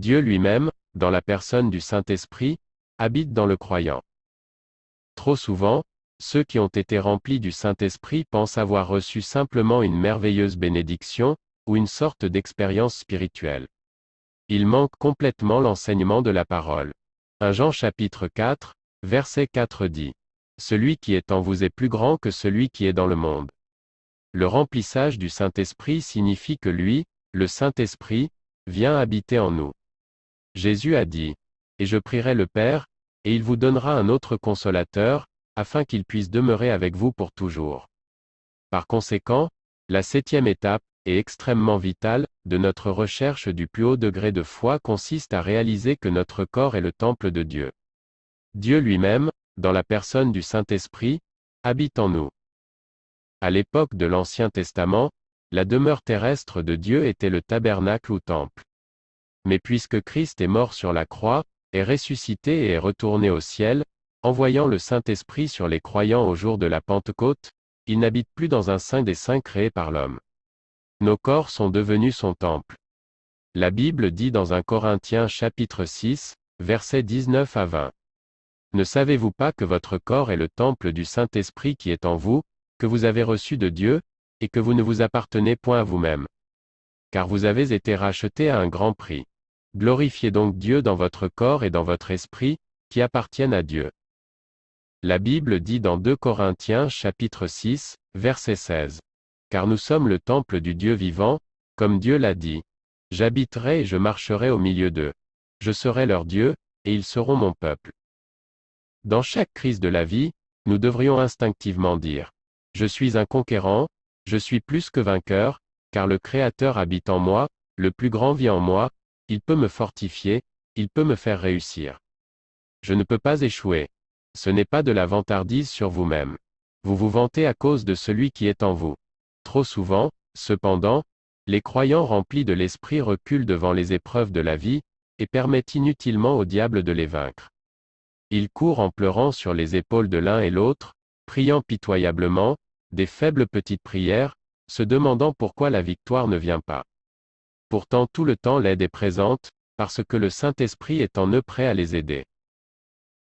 Dieu lui-même, dans la personne du Saint-Esprit, habite dans le croyant. Trop souvent, ceux qui ont été remplis du Saint-Esprit pensent avoir reçu simplement une merveilleuse bénédiction, ou une sorte d'expérience spirituelle. Ils manquent complètement l'enseignement de la parole. 1 Jean chapitre 4, verset 4 dit: « Celui qui est en vous est plus grand que celui qui est dans le monde. » Le remplissage du Saint-Esprit signifie que lui, le Saint-Esprit, vient habiter en nous. Jésus a dit: « Et je prierai le Père, et il vous donnera un autre consolateur, afin qu'il puisse demeurer avec vous pour toujours. » Par conséquent, la 7e étape, et extrêmement vitale, de notre recherche du plus haut degré de foi consiste à réaliser que notre corps est le temple de Dieu. Dieu lui-même, dans la personne du Saint-Esprit, habite en nous. À l'époque de l'Ancien Testament, la demeure terrestre de Dieu était le tabernacle ou temple. Mais puisque Christ est mort sur la croix, est ressuscité et est retourné au ciel, envoyant le Saint-Esprit sur les croyants au jour de la Pentecôte, il n'habite plus dans un saint des saints créé par l'homme. Nos corps sont devenus son temple. La Bible dit dans 1 Corinthiens chapitre 6, versets 19 à 20. Ne savez-vous pas que votre corps est le temple du Saint-Esprit qui est en vous, que vous avez reçu de Dieu, et que vous ne vous appartenez point à vous-même? Car vous avez été rachetés à un grand prix. Glorifiez donc Dieu dans votre corps et dans votre esprit, qui appartiennent à Dieu. La Bible dit dans 2 Corinthiens chapitre 6, verset 16. Car nous sommes le temple du Dieu vivant, comme Dieu l'a dit. J'habiterai et je marcherai au milieu d'eux. Je serai leur Dieu, et ils seront mon peuple. Dans chaque crise de la vie, nous devrions instinctivement dire: je suis un conquérant, je suis plus que vainqueur, car le Créateur habite en moi, le plus grand vit en moi, il peut me fortifier, il peut me faire réussir. Je ne peux pas échouer. Ce n'est pas de la vantardise sur vous-même. Vous vous vantez à cause de celui qui est en vous. Trop souvent, cependant, les croyants remplis de l'esprit reculent devant les épreuves de la vie, et permettent inutilement au diable de les vaincre. Ils courent en pleurant sur les épaules de l'un et l'autre, priant pitoyablement, des faibles petites prières, se demandant pourquoi la victoire ne vient pas. Pourtant tout le temps l'aide est présente, parce que le Saint-Esprit est en eux prêt à les aider.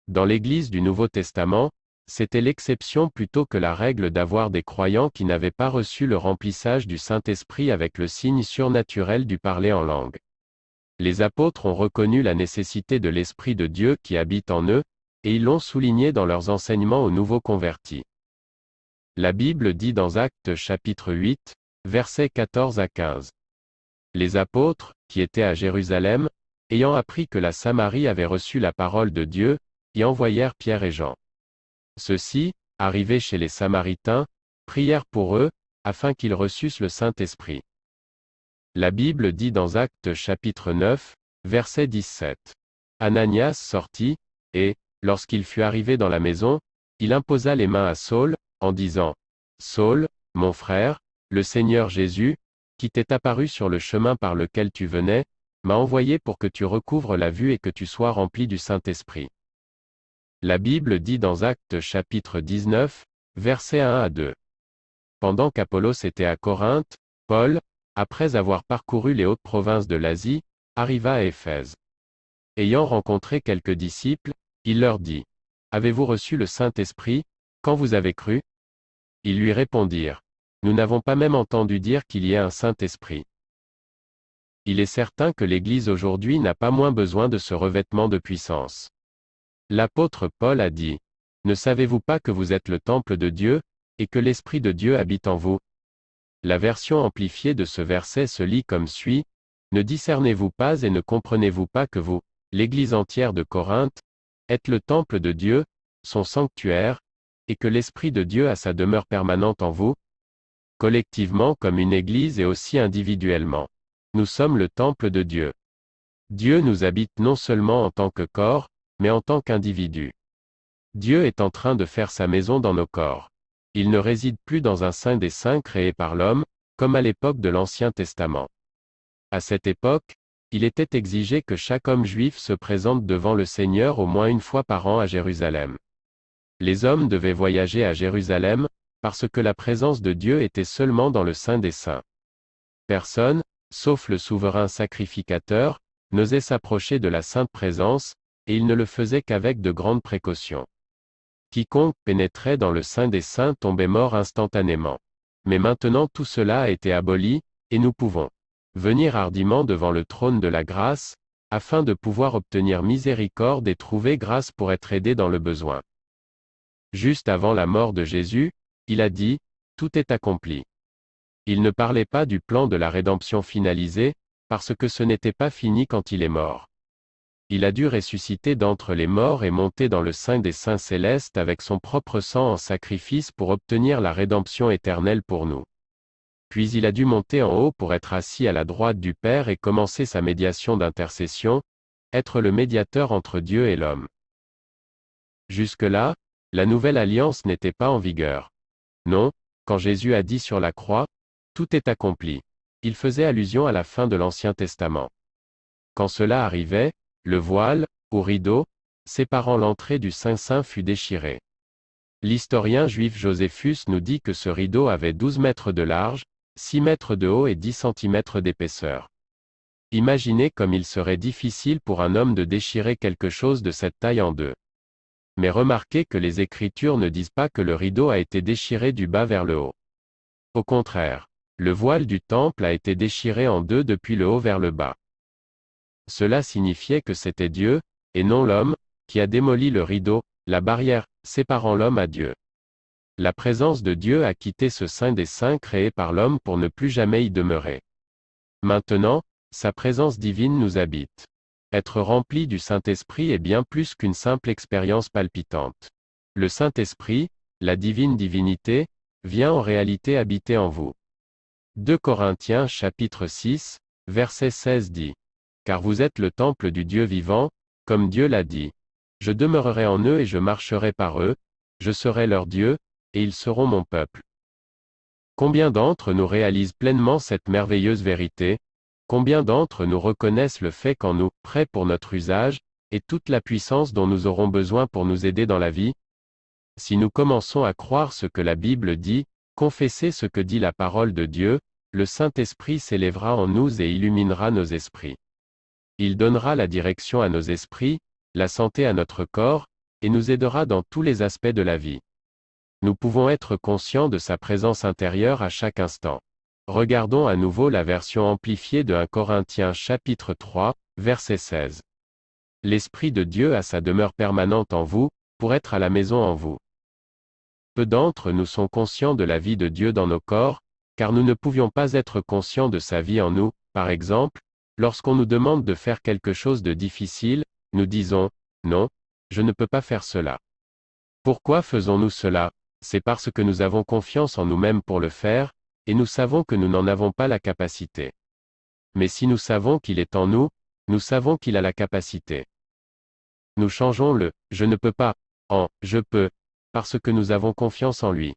Dans l'Église du Nouveau Testament, c'était l'exception plutôt que la règle d'avoir des croyants qui n'avaient pas reçu le remplissage du Saint-Esprit avec le signe surnaturel du parler en langue. Les apôtres ont reconnu la nécessité de l'Esprit de Dieu qui habite en eux, et ils l'ont souligné dans leurs enseignements aux nouveaux convertis. La Bible dit dans Actes chapitre 8, versets 14 à 15. Les apôtres, qui étaient à Jérusalem, ayant appris que la Samarie avait reçu la parole de Dieu, y envoyèrent Pierre et Jean. Ceux-ci, arrivés chez les Samaritains, prièrent pour eux, afin qu'ils reçussent le Saint-Esprit. La Bible dit dans Actes chapitre 9, verset 17. Ananias sortit, et, lorsqu'il fut arrivé dans la maison, il imposa les mains à Saul, en disant: Saul, mon frère, le Seigneur Jésus, qui t'est apparu sur le chemin par lequel tu venais, m'a envoyé pour que tu recouvres la vue et que tu sois rempli du Saint-Esprit. La Bible dit dans Actes chapitre 19, versets 1 à 2. Pendant qu'Apollos était à Corinthe, Paul, après avoir parcouru les hautes provinces de l'Asie, arriva à Éphèse. Ayant rencontré quelques disciples, il leur dit: Avez-vous reçu le Saint-Esprit, quand vous avez cru? Ils lui répondirent: Nous n'avons pas même entendu dire qu'il y ait un Saint-Esprit. Il est certain que l'Église aujourd'hui n'a pas moins besoin de ce revêtement de puissance. L'apôtre Paul a dit: Ne savez-vous pas que vous êtes le temple de Dieu, et que l'Esprit de Dieu habite en vous? La version amplifiée de ce verset se lit comme suit: Ne discernez-vous pas et ne comprenez-vous pas que vous, l'Église entière de Corinthe, êtes le temple de Dieu, son sanctuaire, et que l'Esprit de Dieu a sa demeure permanente en vous? Collectivement comme une Église et aussi individuellement. Nous sommes le temple de Dieu. Dieu nous habite non seulement en tant que corps, mais en tant qu'individu. Dieu est en train de faire sa maison dans nos corps. Il ne réside plus dans un saint des saints créé par l'homme, comme à l'époque de l'Ancien Testament. À cette époque, il était exigé que chaque homme juif se présente devant le Seigneur au moins une fois par an à Jérusalem. Les hommes devaient voyager à Jérusalem, parce que la présence de Dieu était seulement dans le Saint des Saints. Personne, sauf le souverain sacrificateur, n'osait s'approcher de la sainte présence, et il ne le faisait qu'avec de grandes précautions. Quiconque pénétrait dans le Saint des Saints tombait mort instantanément. Mais maintenant tout cela a été aboli, et nous pouvons venir hardiment devant le trône de la grâce, afin de pouvoir obtenir miséricorde et trouver grâce pour être aidé dans le besoin. Juste avant la mort de Jésus, il a dit, « Tout est accompli ». Il ne parlait pas du plan de la rédemption finalisé, parce que ce n'était pas fini quand il est mort. Il a dû ressusciter d'entre les morts et monter dans le sein des saints célestes avec son propre sang en sacrifice pour obtenir la rédemption éternelle pour nous. Puis il a dû monter en haut pour être assis à la droite du Père et commencer sa médiation d'intercession, être le médiateur entre Dieu et l'homme. Jusque-là, la nouvelle alliance n'était pas en vigueur. Non, quand Jésus a dit sur la croix, « Tout est accompli », il faisait allusion à la fin de l'Ancien Testament. Quand cela arrivait, le voile, ou rideau, séparant l'entrée du Saint-Saint fut déchiré. L'historien juif Joséphus nous dit que ce rideau avait 12 mètres de large, 6 mètres de haut et 10 centimètres d'épaisseur. Imaginez comme il serait difficile pour un homme de déchirer quelque chose de cette taille en deux. Mais remarquez que les Écritures ne disent pas que le rideau a été déchiré du bas vers le haut. Au contraire, le voile du temple a été déchiré en deux depuis le haut vers le bas. Cela signifiait que c'était Dieu, et non l'homme, qui a démoli le rideau, la barrière, séparant l'homme à Dieu. La présence de Dieu a quitté ce Saint des Saints créé par l'homme pour ne plus jamais y demeurer. Maintenant, sa présence divine nous habite. Être rempli du Saint-Esprit est bien plus qu'une simple expérience palpitante. Le Saint-Esprit, la divine divinité, vient en réalité habiter en vous. 2 Corinthiens chapitre 6, verset 16 dit. Car vous êtes le temple du Dieu vivant, comme Dieu l'a dit. Je demeurerai en eux et je marcherai par eux, je serai leur Dieu, et ils seront mon peuple. Combien d'entre nous réalisent pleinement cette merveilleuse vérité? Combien d'entre nous reconnaissent le fait qu'en nous, prêts pour notre usage, est toute la puissance dont nous aurons besoin pour nous aider dans la vie? Si nous commençons à croire ce que la Bible dit, confesser ce que dit la parole de Dieu, le Saint-Esprit s'élèvera en nous et illuminera nos esprits. Il donnera la direction à nos esprits, la santé à notre corps, et nous aidera dans tous les aspects de la vie. Nous pouvons être conscients de sa présence intérieure à chaque instant. Regardons à nouveau la version amplifiée de 1 Corinthiens chapitre 3, verset 16. L'Esprit de Dieu a sa demeure permanente en vous, pour être à la maison en vous. Peu d'entre nous sont conscients de la vie de Dieu dans nos corps, car nous ne pouvions pas être conscients de sa vie en nous. Par exemple, lorsqu'on nous demande de faire quelque chose de difficile, nous disons, « Non, je ne peux pas faire cela ». Pourquoi faisons-nous cela? C'est parce que nous avons confiance en nous-mêmes pour le faire, et nous savons que nous n'en avons pas la capacité. Mais si nous savons qu'il est en nous, nous savons qu'il a la capacité. Nous changeons le « je ne peux pas » en « je peux », parce que nous avons confiance en lui.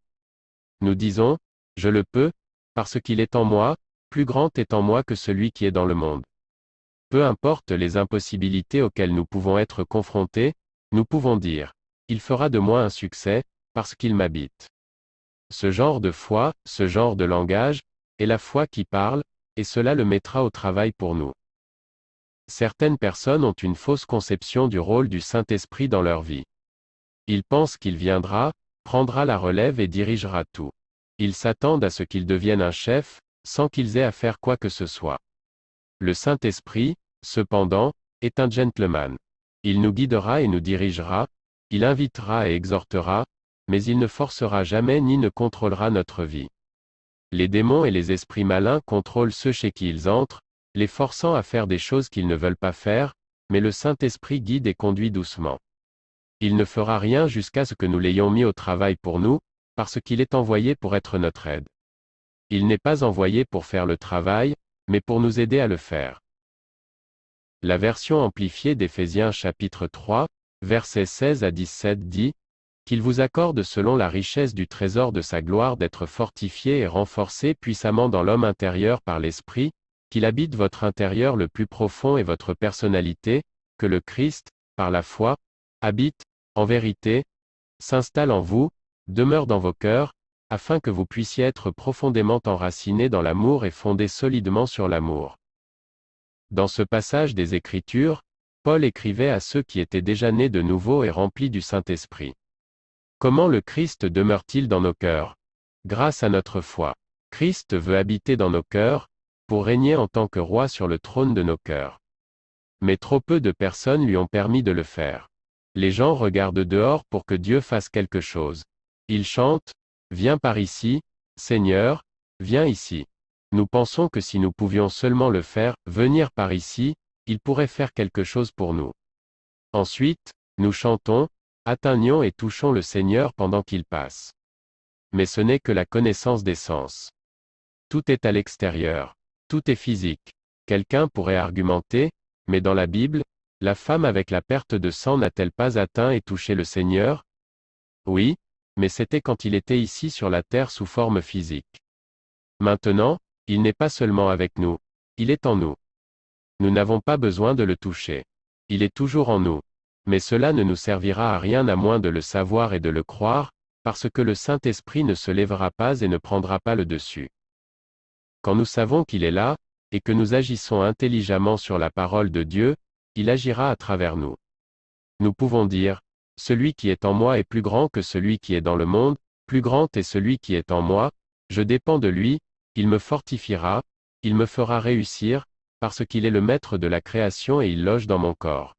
Nous disons « je le peux », parce qu'il est en moi, plus grand est en moi que celui qui est dans le monde. Peu importe les impossibilités auxquelles nous pouvons être confrontés, nous pouvons dire « il fera de moi un succès, parce qu'il m'habite ». Ce genre de foi, ce genre de langage, est la foi qui parle, et cela le mettra au travail pour nous. Certaines personnes ont une fausse conception du rôle du Saint-Esprit dans leur vie. Ils pensent qu'il viendra, prendra la relève et dirigera tout. Ils s'attendent à ce qu'il devienne un chef, sans qu'ils aient à faire quoi que ce soit. Le Saint-Esprit, cependant, est un gentleman. Il nous guidera et nous dirigera, il invitera et exhortera, mais il ne forcera jamais ni ne contrôlera notre vie. Les démons et les esprits malins contrôlent ceux chez qui ils entrent, les forçant à faire des choses qu'ils ne veulent pas faire, mais le Saint-Esprit guide et conduit doucement. Il ne fera rien jusqu'à ce que nous l'ayons mis au travail pour nous, parce qu'il est envoyé pour être notre aide. Il n'est pas envoyé pour faire le travail, mais pour nous aider à le faire. La version amplifiée d'Éphésiens chapitre 3, versets 16 à 17 dit, « Qu'il vous accorde selon la richesse du trésor de sa gloire d'être fortifié et renforcé puissamment dans l'homme intérieur par l'Esprit, qu'il habite votre intérieur le plus profond et votre personnalité, que le Christ, par la foi, habite, en vérité, s'installe en vous, demeure dans vos cœurs, afin que vous puissiez être profondément enracinés dans l'amour et fondés solidement sur l'amour. Dans ce passage des Écritures, Paul écrivait à ceux qui étaient déjà nés de nouveau et remplis du Saint-Esprit. Comment le Christ demeure-t-il dans nos cœurs? Grâce à notre foi. Christ veut habiter dans nos cœurs, pour régner en tant que roi sur le trône de nos cœurs. Mais trop peu de personnes lui ont permis de le faire. Les gens regardent dehors pour que Dieu fasse quelque chose. Ils chantent, « Viens par ici, Seigneur, viens ici ». Nous pensons que si nous pouvions seulement le faire, venir par ici, il pourrait faire quelque chose pour nous. Ensuite, nous chantons, atteignons et touchons le Seigneur pendant qu'il passe. Mais ce n'est que la connaissance des sens. Tout est à l'extérieur. Tout est physique. Quelqu'un pourrait argumenter, mais dans la Bible, la femme avec la perte de sang n'a-t-elle pas atteint et touché le Seigneur? Oui, mais c'était quand il était ici sur la terre sous forme physique. Maintenant, il n'est pas seulement avec nous, il est en nous. Nous n'avons pas besoin de le toucher. Il est toujours en nous. Mais cela ne nous servira à rien à moins de le savoir et de le croire, parce que le Saint-Esprit ne se lèvera pas et ne prendra pas le dessus. Quand nous savons qu'il est là, et que nous agissons intelligemment sur la parole de Dieu, il agira à travers nous. Nous pouvons dire, « Celui qui est en moi est plus grand que celui qui est dans le monde, plus grand est celui qui est en moi, je dépends de lui, il me fortifiera, il me fera réussir, parce qu'il est le maître de la création et il loge dans mon corps. »